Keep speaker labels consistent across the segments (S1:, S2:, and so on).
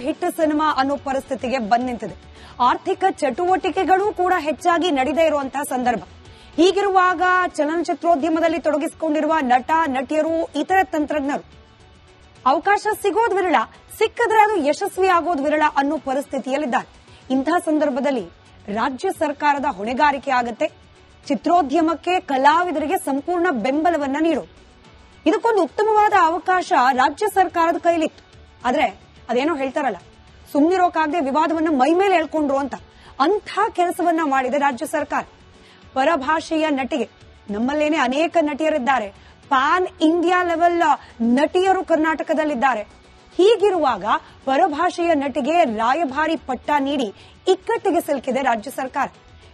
S1: Hit cinema ಅನ್ನೋ ಪರಿಸ್ಥಿತಿಗೆ ಬಂದ್ ನಿಂತಿದೆ. ಆರ್ಥಿಕ ಚಟುವಟಿಕೆಗಳು ಕೂಡ ಹೆಚ್ಚಾಗಿ ನಡೆದೇ ಇರುವಂತಹ ಸಂದರ್ಭ. ಹೀಗಿರುವಾಗ ಚಲನಚಿತ್ರೋದ್ಯಮದಲ್ಲಿ ತೊಡಗಿಸಿಕೊಂಡಿರುವ ನಟ ನಟಿಯರು ಇತರ ತಂತ್ರಜ್ಞರು ಅವಕಾಶ ಸಿಗೋದು ವಿರಳ, ಸಿಕ್ಕಿದ್ರೆ ಅದು ಯಶಸ್ವಿ ಆಗೋದು ವಿರಳ ಅನ್ನೋ ಪರಿಸ್ಥಿತಿಯಲ್ಲಿದ್ದಾರೆ. ಇಂತಹ ಸಂದರ್ಭದಲ್ಲಿ ರಾಜ್ಯ ಸರ್ಕಾರದ ಹೊಣೆಗಾರಿಕೆ ಆಗತ್ತೆ ಚಿತ್ರೋದ್ಯಮಕ್ಕೆ, ಕಲಾವಿದರಿಗೆ ಸಂಪೂರ್ಣ ಬೆಂಬಲವನ್ನ ನೀಡೋದು. ಇದಕ್ಕೊಂದು ಉತ್ತಮವಾದ ಅವಕಾಶ ರಾಜ್ಯ ಸರ್ಕಾರದ ಕೈಲಿತ್ತು. ಆದ್ರೆ ಅದೇನೋ ಹೇಳ್ತಾರಲ್ಲ, ಸುಮ್ಮನಿರೋಕಾಗದೆ ವಿವಾದವನ್ನ ಮೈಮೇಲೆ ಹೇಳ್ಕೊಂಡ್ರು ಅಂಥ ಕೆಲಸವನ್ನ ಮಾಡಿದೆ ರಾಜ್ಯ ಸರ್ಕಾರ. ಪರಭಾಷೆಯ ನಟಿಗೆ, ನಮ್ಮಲ್ಲೇನೆ ಅನೇಕ ನಟಿಯರಿದ್ದಾರೆ, ಪ್ಯಾನ್ ಇಂಡಿಯಾ ಲೆವೆಲ್ ನಟಿಯರು ಕರ್ನಾಟಕದಲ್ಲಿದ್ದಾರೆ. ಹೀಗಿರುವಾಗ ಪರಭಾಷೆಯ ನಟಿಗೆ ರಾಯಭಾರಿ ಪಟ್ಟ ನೀಡಿ ಇಕ್ಕಟ್ಟಿಗೆ ಸಿಲುಕಿದೆ ರಾಜ್ಯ ಸರ್ಕಾರ.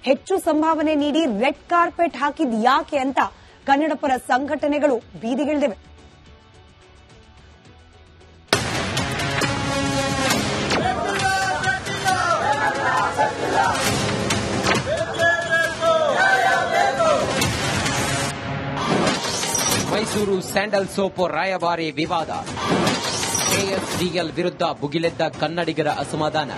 S1: ಹೆಚ್ಚು ಸಂಭಾವನೆ ನೀಡಿ ರೆಡ್ ಕಾರ್ಪೆಟ್ ಹಾಕಿದ್ ಯಾಕೆ ಅಂತ ಕನ್ನಡ ಪರ ಸಂಘಟನೆಗಳು ಬೀದಿಗಿಳಿದಿವೆ.
S2: ಮೈಸೂರು ಸ್ಯಾಂಡಲ್ ಸೋಪ್ ರಾಯಭಾರಿ ವಿವಾದ. ಕೆಎಸ್ಡಿಎಲ್ ವಿರುದ್ಧ ಭುಗಿಲೆದ್ದ ಕನ್ನಡಿಗರ ಅಸಮಾಧಾನ.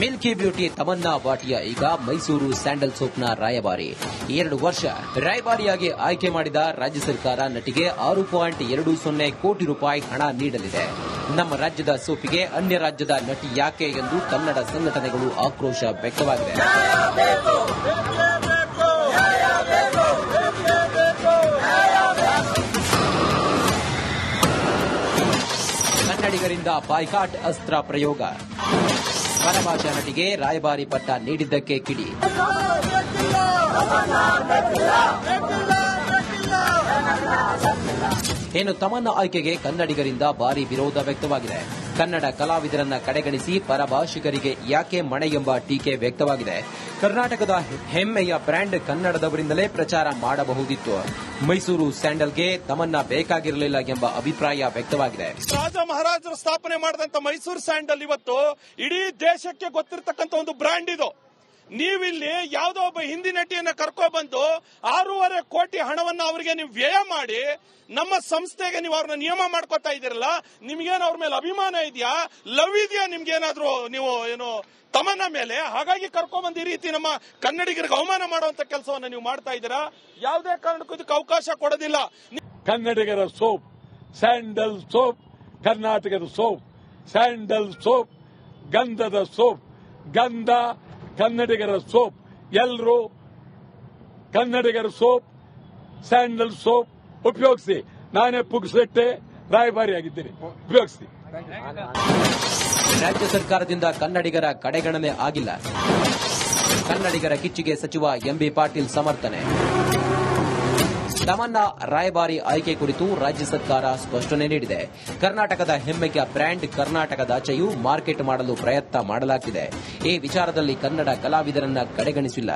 S2: ಮಿಲ್ಕಿ ಬ್ಯೂಟಿ ತಮನ್ನಾ ಭಾಟಿಯಾ ಈಗ ಮೈಸೂರು ಸ್ಯಾಂಡಲ್ ಸೋಪ್ನ ರಾಯಭಾರಿ. 2 ವರ್ಷ ರಾಯಭಾರಿಯಾಗಿ ಆಯ್ಕೆ ಮಾಡಿದ ರಾಜ್ಯ ಸರ್ಕಾರ ನಟಿಗೆ 6.20 ಕೋಟಿ ರೂಪಾಯಿ ಹಣ ನೀಡಲಿದೆ. ನಮ್ಮ ರಾಜ್ಯದ ಸೋಪಿಗೆ ಅನ್ಯ ರಾಜ್ಯದ ನಟಿ ಯಾಕೆ ಎಂದು ಕನ್ನಡ ಸಂಘಟನೆಗಳು ಆಕ್ರೋಶ ವ್ಯಕ್ತವಾಗಿದೆ. ಕನ್ನಡಿಗರಿಂದ ಬಾಯ್ಕಾಟ್ ಅಸ್ತ್ರ ಪ್ರಯೋಗ. ಪರಭಾಷಾ ನಟಿಗೆ ರಾಯಭಾರಿ ಪಟ್ಟ ನೀಡಿದ್ದಕ್ಕೆ ಕಿಡಿ. ಇನ್ನು ತಮನ್ನಾ ಆಯ್ಕೆಗೆ ಕನ್ನಡಿಗರಿಂದ ಭಾರಿ ವಿರೋಧ ವ್ಯಕ್ತವಾಗಿದೆ. ಕನ್ನಡ ಕಲಾವಿದರನ್ನ ಕಡೆಗಣಿಸಿ ಪರಭಾಷಿಗರಿಗೆ ಯಾಕೆ ಮಣೆ ಎಂಬ ಟೀಕೆ ವ್ಯಕ್ತವಾಗಿದೆ. ಕರ್ನಾಟಕದ ಹೆಮ್ಮೆಯ ಬ್ರ್ಯಾಂಡ್ ಕನ್ನಡದವರಿಂದಲೇ ಪ್ರಚಾರ ಮಾಡಬಹುದಿತ್ತು. ಮೈಸೂರು ಸ್ಯಾಂಡಲ್ಗೆ ತಮನ್ನಾ ಬೇಕಾಗಿರಲಿಲ್ಲ ಎಂಬ ಅಭಿಪ್ರಾಯ ವ್ಯಕ್ತವಾಗಿದೆ.
S3: ರಾಜ ಮಹಾರಾಜರು ಸ್ಥಾಪನೆ ಮಾಡಿದಂತ ಮೈಸೂರು ಸ್ಯಾಂಡಲ್ ಇವತ್ತು ಇಡೀ ದೇಶಕ್ಕೆ ಗೊತ್ತಿರತಕ್ಕಂತ ಒಂದು ಬ್ರ್ಯಾಂಡ್ ಇದು. ನೀವಿಲ್ಲಿ ಯಾವುದೋ ಒಬ್ಬ ಹಿಂದಿ ನಟಿಯನ್ನ ಕರ್ಕೊಬಂದು 6.5 ಕೋಟಿ ಹಣವನ್ನ ಅವರಿಗೆ ನೀವು ವ್ಯಯ ಮಾಡಿ ನಮ್ಮ ಸಂಸ್ಥೆಗೆ ನೀವು ಅವ್ರನ್ನ ನಿಯಮ ಮಾಡ್ಕೊತಾ ಇದ್ದೀರಲ್ಲ, ನಿಮ್ಗೇನು ಅವ್ರ ಮೇಲೆ ಅಭಿಮಾನ ಇದೆಯಾ, ಲವ್ ಇದೆಯಾ ನಿಮ್ಗೇನಾದ್ರೂ ನೀವು ಏನು ತಮನ್ನ ಮೇಲೆ? ಹಾಗಾಗಿ ಕರ್ಕೊಂಡ್ಬಂದು ಈ ರೀತಿ ನಮ್ಮ ಕನ್ನಡಿಗರಿಗೆ ಅವಮಾನ ಮಾಡುವಂತ ಕೆಲಸವನ್ನ ನೀವು ಮಾಡ್ತಾ ಇದ್ದೀರಾ. ಯಾವುದೇ ಕಾರಣಕ್ಕೂ ಇದಕ್ಕೆ ಅವಕಾಶ ಕೊಡೋದಿಲ್ಲ.
S4: ಕನ್ನಡಿಗರ ಸೋಪ್ ಸ್ಯಾಂಡಲ್ ಸೋಪ್, ಕರ್ನಾಟಕದ ಸೋಪ್ ಸ್ಯಾಂಡಲ್ ಸೋಪ್, ಗಂಧದ ಸೋಪ್, ಗಂಧ ಕನ್ನಡಿಗರ ಸೋಪ್. ಎಲ್ಲರೂ ಕನ್ನಡಿಗರ ಸೋಪ್ ಸ್ಯಾಂಡಲ್ ಸೋಪ್ ಉಪಯೋಗಿಸಿ. ನಾನೇ ಪುಗ್ಸೆಟ್ಟೆ ರಾಯಭಾರಿಯಾಗಿದ್ದೀನಿ, ಉಪಯೋಗಿಸಿ.
S2: ರಾಜ್ಯ ಸರ್ಕಾರದಿಂದ ಕನ್ನಡಿಗರ ಕಡೆಗಣನೆ ಆಗಿಲ್ಲ. ಕನ್ನಡಿಗರ ಕಿಚ್ಚಿಗೆ ಸಚಿವ ಎಂಬಿ ಪಾಟೀಲ್ ಸಮರ್ಥನೆ. ತಮನ್ನಾ ರಾಯಭಾರಿ ಆಯ್ಕೆ ಕುರಿತು ರಾಜ್ಯ ಸರ್ಕಾರ ಸ್ಪಷ್ಟನೆ ನೀಡಿದೆ. ಕರ್ನಾಟಕದ ಹೆಮ್ಮೆಯ ಬ್ರ್ಯಾಂಡ್ ಕರ್ನಾಟಕದಾಚೆಯೂ ಮಾರ್ಕೆಟ್ ಮಾಡಲು ಪ್ರಯತ್ನ ಮಾಡಲಾಗ್ತಿದೆ. ಈ ವಿಚಾರದಲ್ಲಿ ಕನ್ನಡ ಕಲಾವಿದರನ್ನ ಕಡೆಗಣಿಸಿಲ್ಲ,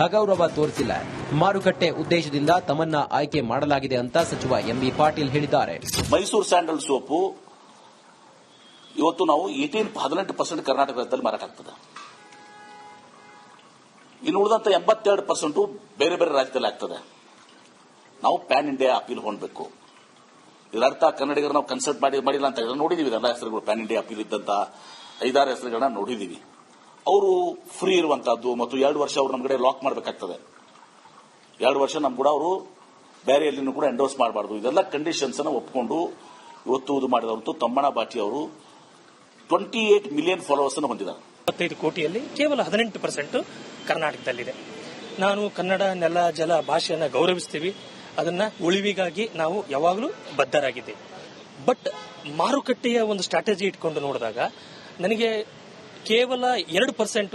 S2: ಅಗೌರವ ತೋರಿಸಿಲ್ಲ. ಮಾರುಕಟ್ಟೆ ಉದ್ದೇಶದಿಂದ ತಮನ್ನಾ ಆಯ್ಕೆ ಮಾಡಲಾಗಿದೆ ಅಂತ ಸಚಿವ ಎಂಬಿ ಪಾಟೀಲ್ ಹೇಳಿದ್ದಾರೆ.
S5: ಮೈಸೂರು ಸ್ಯಾಂಡಲ್ ಸೋಪು ಇವತ್ತು ನಾವು 18% ಕರ್ನಾಟಕದಲ್ಲಿ ಮಾರಾಟ ಆಗ್ತದೆ. ಇನ್ನು ಉಳಿದಂತ 82% ಬೇರೆ ಬೇರೆ ರಾಜ್ಯದಲ್ಲಿ ಆಗ್ತದೆ. ನಾವು ಪ್ಯಾನ್ ಇಂಡಿಯಾ ಅಪೀಲ್ ಹೊಂದಬೇಕು. ಇದರರ್ಥ ಕನ್ನಡಿಗರು ನಾವು ಕನ್ಸಲ್ಟ್ ಮಾಡಿಲ್ಲ ಅಂತ ನೋಡಿದೀವಿ. ಎಲ್ಲ ಹೆಸರುಗಳು ಪ್ಯಾನ್ ಇಂಡಿಯಾ ಅಪೀಲ್ ಇದ್ದಂತ 5-6 ಹೆಸರುಗಳನ್ನ ನೋಡಿದೀವಿ. ಅವರು ಫ್ರೀ ಇರುವಂತಹದ್ದು ಮತ್ತು 2 ವರ್ಷ ಅವರು ನಮ್ಮ ಕಡೆ ಲಾಕ್ ಮಾಡಬೇಕಾಗ್ತದೆ. 2 ವರ್ಷ ನಮ್ ಕೂಡ ಅವರು ಬೇರೆ ಎಲ್ಲಿನೂ ಕೂಡ ಎಂಡೋರ್ಸ್ ಮಾಡಬಾರ್ದು. ಇದೆಲ್ಲ ಕಂಡೀಷನ್ಸ್ ಅನ್ನು ಒಪ್ಪಿಕೊಂಡು ಇವತ್ತು ಇದು ಮಾಡಿದವರು ತಮ್ಮಣ್ಣ ಭಾಟಿ ಅವರು 28 ಮಿಲಿಯನ್ ಫಾಲೋವರ್ಸ್ ಅನ್ನು ಹೊಂದಿದ್ದಾರೆ.
S6: 25 ಕೋಟಿಯಲ್ಲಿ ಕೇವಲ 18% ಕರ್ನಾಟಕದಲ್ಲಿದೆ. ನಾನು ಕನ್ನಡ ನೆಲ ಜಲ ಭಾಷೆಯನ್ನು ಗೌರವಿಸ್ತೀವಿ. ಅದನ್ನ ಉಳಿವಿಗಾಗಿ ನಾವು ಯಾವಾಗಲೂ ಬದ್ಧರಾಗಿದ್ದೇವೆ. ಬಟ್ ಮಾರುಕಟ್ಟೆಯ ಒಂದು ಸ್ಟ್ರಾಟಜಿ ಇಟ್ಕೊಂಡು ನೋಡಿದಾಗ ನನಗೆ ಕೇವಲ 2%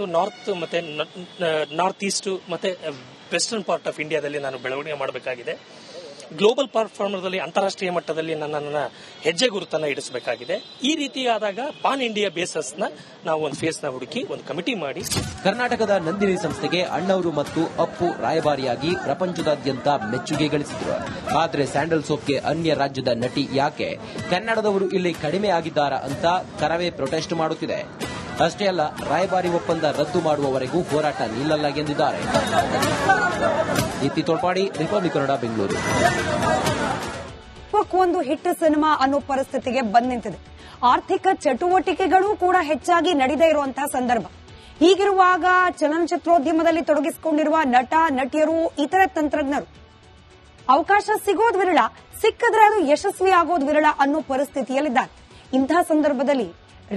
S6: ನಾರ್ತ್ ಈಸ್ಟ್ ಮತ್ತೆ ವೆಸ್ಟರ್ನ್ ಪಾರ್ಟ್ ಆಫ್ ಇಂಡಿಯಾದಲ್ಲಿ ನಾನು ಬೆಳವಣಿಗೆ ಮಾಡಬೇಕಾಗಿದೆ. ಗ್ಲೋಬಲ್ ಪ್ಲಾಟ್ಫಾರ್ಮ್ದಲ್ಲಿ ಅಂತಾರಾಷ್ಟ್ರೀಯ ಮಟ್ಟದಲ್ಲಿ ನನ್ನ ಹೆಜ್ಜೆ ಗುರುತನ್ನ ಇಡಿಸಬೇಕಾಗಿದೆ. ಈ ರೀತಿಯಾದಾಗ ಪಾನ್ ಇಂಡಿಯಾ ಬೇಸಸ್ನ ನಾವು ಒಂದು ಫೇಸ್ನ ಹುಡುಕಿ ಒಂದು ಕಮಿಟಿ ಮಾಡಿ
S2: ಕರ್ನಾಟಕದ ನಂದಿನಿ ಸಂಸ್ಥೆಗೆ ಅಣ್ಣವರು ಮತ್ತು ಅಪ್ಪು ರಾಯಭಾರಿಯಾಗಿ ಪ್ರಪಂಚದಾದ್ಯಂತ ಮೆಚ್ಚುಗೆ ಗಳಿಸಿದ್ರು. ಆದರೆ ಸ್ಯಾಂಡಲ್ ಸೋಪ್ಗೆ ಅನ್ಯ ರಾಜ್ಯದ ನಟಿ ಯಾಕೆ, ಕನ್ನಡದವರು ಇಲ್ಲಿ ಕಡಿಮೆ ಆಗಿದ್ದಾರಾ ಅಂತ ಕರವೇ ಪ್ರೊಟೆಸ್ಟ್ ಮಾಡುತ್ತಿದೆ. ಅಷ್ಟೇ ಅಲ್ಲ, ರಾಯಭಾರಿ ಒಪ್ಪಂದ ರದ್ದು ಮಾಡುವವರೆಗೂ ಹೋರಾಟ ನಿಲ್ಲಲ್ಲ ಎಂದಿದ್ದಾರೆ. ದೀಪ್ತಿ ತೋಳ್ಪಾಡಿ, ರಿಪಬ್ಲಿಕ್ ಕನ್ನಡ, ಬೆಂಗಳೂರು.
S1: ಕುಟುಂಬಕ್ಕೊಂದು ಹಿಟ್ ಸಿನಿಮಾ ಅನ್ನೋ ಪರಿಸ್ಥಿತಿಗೆ ಬಂದ್ ನಿಂತಿದೆ. ಆರ್ಥಿಕ ಚಟುವಟಿಕೆಗಳು ಕೂಡ ಹೆಚ್ಚಾಗಿ ನಡೆದೇ ಇರುವಂತಹ ಸಂದರ್ಭ. ಹೀಗಿರುವಾಗ ಚಲನಚಿತ್ರೋದ್ಯಮದಲ್ಲಿ ತೊಡಗಿಸಿಕೊಂಡಿರುವ ನಟ ನಟಿಯರು ಇತರೆ ತಂತ್ರಜ್ಞರು ಅವಕಾಶ ಸಿಗೋದು ವಿರಳ, ಸಿಕ್ಕಿದ್ರೆ ಅದು ಯಶಸ್ವಿ ಆಗೋದು ವಿರಳ ಅನ್ನೋ ಪರಿಸ್ಥಿತಿಯಲ್ಲಿದ್ದಾರೆ. ಇಂತಹ ಸಂದರ್ಭದಲ್ಲಿ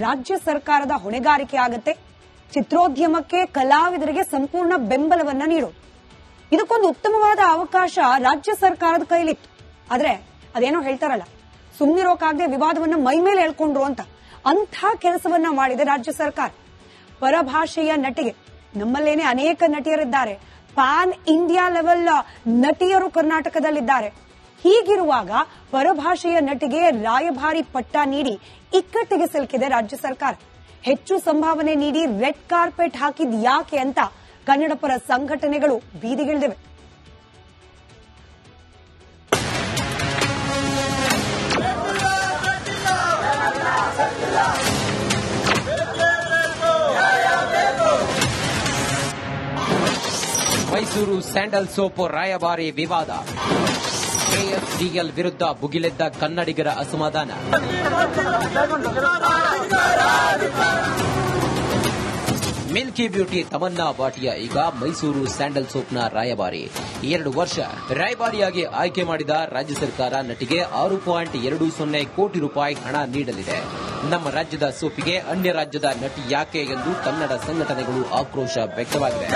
S1: ರಾಜ್ಯ ಸರ್ಕಾರದ ಹೊಣೆಗಾರಿಕೆ ಆಗತ್ತೆ ಚಿತ್ರೋದ್ಯಮಕ್ಕೆ, ಕಲಾವಿದರಿಗೆ ಸಂಪೂರ್ಣ ಬೆಂಬಲವನ್ನ ನೀಡೋದು. ಇದಕ್ಕೊಂದು ಉತ್ತಮವಾದ ಅವಕಾಶ ರಾಜ್ಯ ಸರ್ಕಾರದ ಕೈಲಿತ್ತು. ಆದ್ರೆ ಅದೇನೋ ಹೇಳ್ತಾರಲ್ಲ, ಸುಮ್ಮನಿರೋಕಾಗದೆ ವಿವಾದವನ್ನ ಮೈಮೇಲೆ ಹೇಳ್ಕೊಂಡ್ರು ಅಂಥ ಕೆಲಸವನ್ನ ಮಾಡಿದೆ ರಾಜ್ಯ ಸರ್ಕಾರ. ಪರಭಾಷೆಯ ನಟಿಗೆ, ನಮ್ಮಲ್ಲೇನೆ ಅನೇಕ ನಟಿಯರಿದ್ದಾರೆ, ಪ್ಯಾನ್ ಇಂಡಿಯಾ ಲೆವೆಲ್ ನಟಿಯರು ಕರ್ನಾಟಕದಲ್ಲಿದ್ದಾರೆ. ಹೀಗಿರುವಾಗ ಪರಭಾಷೆಯ ನಟಿಗೆ ರಾಯಭಾರಿ ಪಟ್ಟ ನೀಡಿ ಇಕ್ಕಟ್ಟಿಗೆ ಸಿಲುಕಿದೆ ರಾಜ್ಯ ಸರ್ಕಾರ. ಹೆಚ್ಚು ಸಂಭಾವನೆ ನೀಡಿ ರೆಡ್ ಕಾರ್ಪೆಟ್ ಹಾಕಿದ್ ಯಾಕೆ ಅಂತ ಕನ್ನಡ ಪರ ಸಂಘಟನೆಗಳು ಬೀದಿಗಿಳಿದಿವೆ.
S2: ಮೈಸೂರು ಸ್ಯಾಂಡಲ್ ಸೋಪ್ ರಾಯಭಾರಿ ವಿವಾದ. ಕೆಎಸ್ಡಿಎಲ್ ವಿರುದ್ಧ ಭುಗಿಲೆದ್ದ ಕನ್ನಡಿಗರ ಅಸಮಾಧಾನ. ಮಿಲ್ಕಿ ಬ್ಯೂಟಿ ತಮನ್ನಾ ಭಾಟಿಯಾ ಈಗ ಮೈಸೂರು ಸ್ಯಾಂಡಲ್ ಸೋಪ್ನ ರಾಯಭಾರಿ. 2 ವರ್ಷ ರಾಯಭಾರಿಯಾಗಿ ಆಯ್ಕೆ ಮಾಡಿದ ರಾಜ್ಯ ಸರ್ಕಾರ ನಟಿಗೆ 6.20 ಕೋಟಿ ರೂಪಾಯಿ ಹಣ ನೀಡಲಿದೆ. ನಮ್ಮ ರಾಜ್ಯದ ಸೋಪಿಗೆ ಅನ್ಯ ರಾಜ್ಯದ ನಟಿ ಯಾಕೆ ಎಂದು ಕನ್ನಡ ಸಂಘಟನೆಗಳು ಆಕ್ರೋಶ ವ್ಯಕ್ತವಾಗಿದೆ.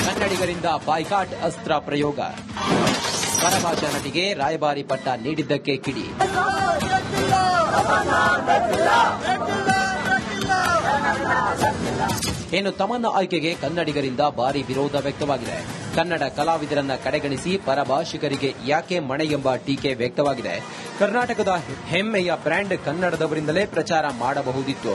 S2: ಕನ್ನಡಿಗರಿಂದ ಬಾಯ್ಕಾಟ್ ಅಸ್ತ್ರ ಪ್ರಯೋಗ. ಪರಭಾಷಾ ನಟಿಗೆ ರಾಯಭಾರಿ ಪಟ್ಟ ನೀಡಿದ್ದಕ್ಕೆ ಕಿಡಿ. ಇನ್ನು ತಮನ್ನಾ ಆಯ್ಕೆಗೆ ಕನ್ನಡಿಗರಿಂದ ಭಾರಿ ವಿರೋಧ ವ್ಯಕ್ತವಾಗಿದೆ. ಕನ್ನಡ ಕಲಾವಿದರನ್ನ ಕಡೆಗಣಿಸಿ ಪರಭಾಷಿಗರಿಗೆ ಯಾಕೆ ಮಣೆ ಎಂಬ ಟೀಕೆ ವ್ಯಕ್ತವಾಗಿದೆ. ಕರ್ನಾಟಕದ ಹೆಮ್ಮೆಯ ಬ್ರ್ಯಾಂಡ್ ಕನ್ನಡದವರಿಂದಲೇ ಪ್ರಚಾರ ಮಾಡಬಹುದಿತ್ತು.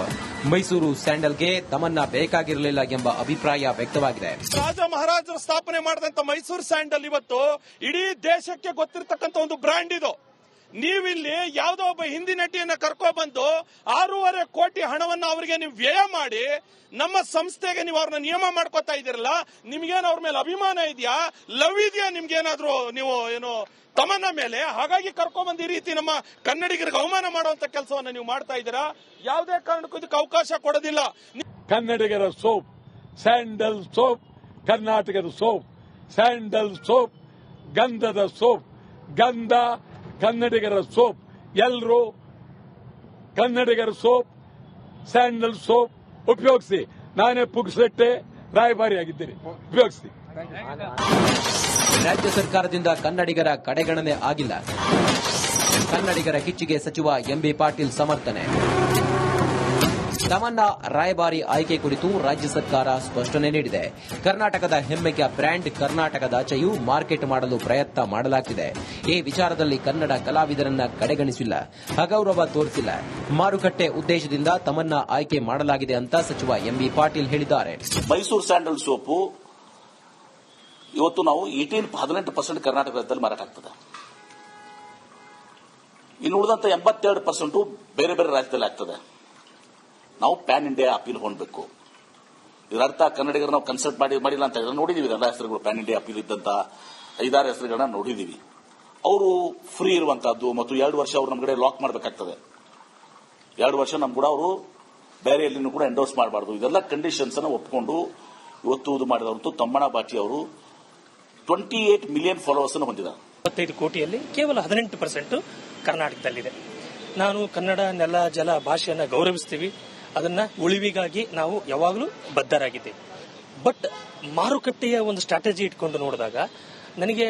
S2: ಮೈಸೂರು ಸ್ಯಾಂಡಲ್ಗೆ ತಮನ್ನಾ ಬೇಕಾಗಿರಲಿಲ್ಲ ಎಂಬ ಅಭಿಪ್ರಾಯ ವ್ಯಕ್ತವಾಗಿದೆ.
S3: ರಾಜ ಮಹಾರಾಜರು ಸ್ಥಾಪನೆ ಮಾಡಿದಂತ ಮೈಸೂರು ಸ್ಯಾಂಡಲ್ ಇವತ್ತು ಇಡೀ ದೇಶಕ್ಕೆ ಗೊತ್ತಿರತಕ್ಕಂತ ಒಂದು ಬ್ರ್ಯಾಂಡ್ ಇದು. ನೀವಿಲ್ಲಿ ಯಾವುದೋ ಒಬ್ಬ ಹಿಂದಿ ನಟಿಯನ್ನ ಕರ್ಕೊಬಂದು 6.5 ಕೋಟಿ ಹಣವನ್ನ ಅವರಿಗೆ ನೀವು ವ್ಯಯ ಮಾಡಿ ನಮ್ಮ ಸಂಸ್ಥೆಗೆ ನೀವು ಅವ್ರನ್ನ ನಿಯಮ ಮಾಡ್ಕೋತಾ ಇದ್ದೀರಲ್ಲ, ನಿಮ್ಗೇನು ಅವ್ರ ಮೇಲೆ ಅಭಿಮಾನ ಇದೆಯಾ, ಲವ್ ಇದೆಯಾ ನಿಮ್ಗೇನಾದ್ರೂ ನೀವು ಏನು ತಮನ್ನ ಮೇಲೆ? ಹಾಗಾಗಿ ಕರ್ಕೊಂಡ್ಬಂದು ಈ ರೀತಿ ನಮ್ಮ ಕನ್ನಡಿಗರಿಗೆ ಅವಮಾನ ಮಾಡುವಂತ ಕೆಲಸವನ್ನ ನೀವು ಮಾಡ್ತಾ ಇದ್ದೀರಾ. ಯಾವುದೇ ಕಾರಣಕ್ಕೂ ಇದಕ್ಕೆ ಅವಕಾಶ ಕೊಡೋದಿಲ್ಲ.
S4: ಕನ್ನಡಿಗರ ಸೋಪ್ ಸ್ಯಾಂಡಲ್ ಸೋಪ್, ಕರ್ನಾಟಕದ ಸೋಪ್ ಸ್ಯಾಂಡಲ್ ಸೋಪ್, ಗಂಧದ ಸೋಪ್, ಗಂಧ ಕನ್ನಡಿಗರ ಸೋಪ್. ಎಲ್ಲರೂ ಕನ್ನಡಿಗರ ಸೋಪ್ ಸ್ಯಾಂಡಲ್ ಸೋಪ್ ಉಪಯೋಗಿಸಿ. ನಾನೇ ಪುಗ್ಸೆಟ್ಟೆ ರಾಯಭಾರಿಯಾಗಿದ್ದೇನೆ, ಉಪಯೋಗಿಸಿ.
S2: ರಾಜ್ಯ ಸರ್ಕಾರದಿಂದ ಕನ್ನಡಿಗರ ಕಡೆಗಣನೆ ಆಗಿಲ್ಲ. ಕನ್ನಡಿಗರ ಕಿಚ್ಚಿಗೆ ಸಚಿವ ಎಂಬಿ ಪಾಟೀಲ್ ಸಮರ್ಥನೆ. ತಮನ್ನಾ ರಾಯಭಾರಿ ಆಯ್ಕೆ ಕುರಿತು ರಾಜ್ಯ ಸರ್ಕಾರ ಸ್ಪಷ್ಟನೆ ನೀಡಿದೆ. ಕರ್ನಾಟಕದ ಹೆಮ್ಮೆಯ ಬ್ರ್ಯಾಂಡ್ ಕರ್ನಾಟಕದಾಚೆಯೂ ಮಾರ್ಕೆಟ್ ಮಾಡಲು ಪ್ರಯತ್ನ ಮಾಡಲಾಗ್ತಿದೆ. ಈ ವಿಚಾರದಲ್ಲಿ ಕನ್ನಡ ಕಲಾವಿದರನ್ನ ಕಡೆಗಣಿಸಿಲ್ಲ, ಅಗೌರವ ತೋರಿಸಿಲ್ಲ. ಮಾರುಕಟ್ಟೆ ಉದ್ದೇಶದಿಂದ ತಮನ್ನಾ ಆಯ್ಕೆ ಮಾಡಲಾಗಿದೆ ಅಂತ ಸಚಿವ ಎಂಬಿ ಪಾಟೀಲ್ ಹೇಳಿದ್ದಾರೆ.
S5: ಮೈಸೂರು ಸ್ಯಾಂಡಲ್ ಸೋಪು ಇವತ್ತು ನಾವು 18% ಕರ್ನಾಟಕ ರಾಜ್ಯದಲ್ಲಿ ಮಾರಾಟ ಆಗ್ತದೆ. ಇನ್ನು ಉಳಿದಂತ 82% ಬೇರೆ ಬೇರೆ ರಾಜ್ಯದಲ್ಲಿ ಆಗ್ತದೆ. ನಾವು ಪ್ಯಾನ್ ಇಂಡಿಯಾ ಅಪೀಲ್ ಹೊಂದಬೇಕು. ಇದರರ್ಥ ಕನ್ನಡಿಗರು ನಾವು ಕನ್ಸಲ್ಟ್ ಮಾಡಿಲ್ಲ ಅಂತ ಹೇಳಿದ್ರೆ ನೋಡಿದೀವಿ. ಎಲ್ಲ ಹೆಸರುಗಳು ಪ್ಯಾನ್ ಇಂಡಿಯಾ ಅಪೀಲ್ ಇದ್ದಂತ 5-6 ಹೆಸರುಗಳನ್ನ ನೋಡಿದೀವಿ. ಅವರು ಫ್ರೀ ಇರುವಂತಹದ್ದು ಮತ್ತು 2 ವರ್ಷ ಅವ್ರು ನಮ್ಮ ಕಡೆ ಲಾಕ್ ಮಾಡಬೇಕಾಗ್ತದೆ. 2 ವರ್ಷ ನಮ್ ಕೂಡ ಅವರು ಬೇರೆ ಎಲ್ಲಿನೂ ಕೂಡ ಎಂಡೋರ್ಸ್ ಮಾಡಬಾರ್ದು. ಇದೆಲ್ಲ ಕಂಡೀಷನ್ಸ್ ಅನ್ನು ಒಪ್ಪಿಕೊಂಡು ಇವತ್ತು ಇದು ಮಾಡಿದವರು ತಮ್ಮಣ್ಣ ಭಾಟಿ ಅವರು 28 ಮಿಲಿಯನ್ ಫಾಲೋವರ್ಸ್ ಅನ್ನು ಹೊಂದಿದ್ದಾರೆ.
S6: 25 ಕೋಟಿಯಲ್ಲಿ ಕೇವಲ 18% ಕರ್ನಾಟಕದಲ್ಲಿದೆ. ನಾನು ಕನ್ನಡ ನೆಲ ಜಲ ಭಾಷೆಯನ್ನ ಗೌರವಿಸ್ತೀವಿ. ಅದನ್ನ ಉಳಿವಿಗಾಗಿ ನಾವು ಯಾವಾಗಲೂ ಬದ್ಧರಾಗಿದ್ದೇವೆ. ಬಟ್ ಮಾರುಕಟ್ಟೆಯ ಒಂದು ಸ್ಟ್ರಾಟಜಿ ಇಟ್ಕೊಂಡು ನೋಡಿದಾಗ ನನಗೆ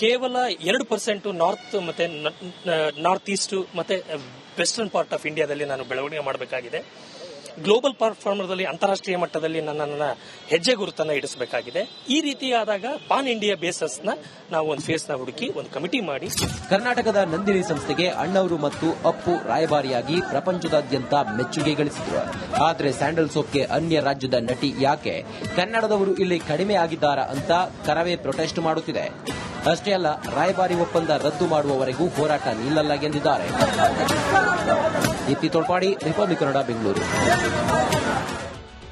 S6: ಕೇವಲ 2% ನಾರ್ತ್ ಮತ್ತೆ ನಾರ್ತ್ ಈಸ್ಟ್ ಮತ್ತೆ ವೆಸ್ಟರ್ನ್ ಪಾರ್ಟ್ ಆಫ್ ಇಂಡಿಯಾದಲ್ಲಿ ನಾನು ಬೆಳವಣಿಗೆ ಮಾಡಬೇಕಾಗಿದೆ. ಗ್ಲೋಬಲ್ ಪ್ಲಾಟ್ಫಾರ್ಮ್ದಲ್ಲಿ ಅಂತಾರಾಷ್ಟ್ರೀಯ ಮಟ್ಟದಲ್ಲಿ ನನ್ನ ಹೆಜ್ಜೆ ಗುರುತನ್ನ ಇಡಿಸಬೇಕಾಗಿದೆ. ಈ ರೀತಿಯಾದಾಗ ಪಾನ್ ಇಂಡಿಯಾ ಬೇಸಸ್ ನಾವು ಒಂದು ಫೇಸ್ ನ ಹುಡುಕಿ ಒಂದು ಕಮಿಟಿ ಮಾಡಿ
S2: ಕರ್ನಾಟಕದ ನಂದಿನಿ ಸಂಸ್ಥೆಗೆ ಅಣ್ಣವರು ಮತ್ತು ಅಪ್ಪು ರಾಯಭಾರಿಯಾಗಿ ಪ್ರಪಂಚದಾದ್ಯಂತ ಮೆಚ್ಚುಗೆ ಗಳಿಸಿದ್ರು. ಆದರೆ ಸ್ಯಾಂಡಲ್ ಸೋಪ್ಗೆ ಅನ್ಯ ರಾಜ್ಯದ ನಟಿ ಯಾಕೆ, ಕನ್ನಡದವರು ಇಲ್ಲಿ ಕಡಿಮೆ ಆಗಿದ್ದಾರಾ ಅಂತ ಕರವೇ ಪ್ರೊಟೆಸ್ಟ್ ಮಾಡುತ್ತಿದೆ. ಅಷ್ಟೇ ಅಲ್ಲ, ರಾಯಭಾರಿ ಒಪ್ಪಂದ ರದ್ದು ಮಾಡುವವರೆಗೂ ಹೋರಾಟ ನಿಲ್ಲಲ್ಲ ಎಂದಿದ್ದಾರೆ. ದೀಪ್ತಿ ತೋಳ್ಪಾಡಿ, ರಿಪಬ್ಲಿಕ್ ಕನ್ನಡ, ಬೆಂಗಳೂರು.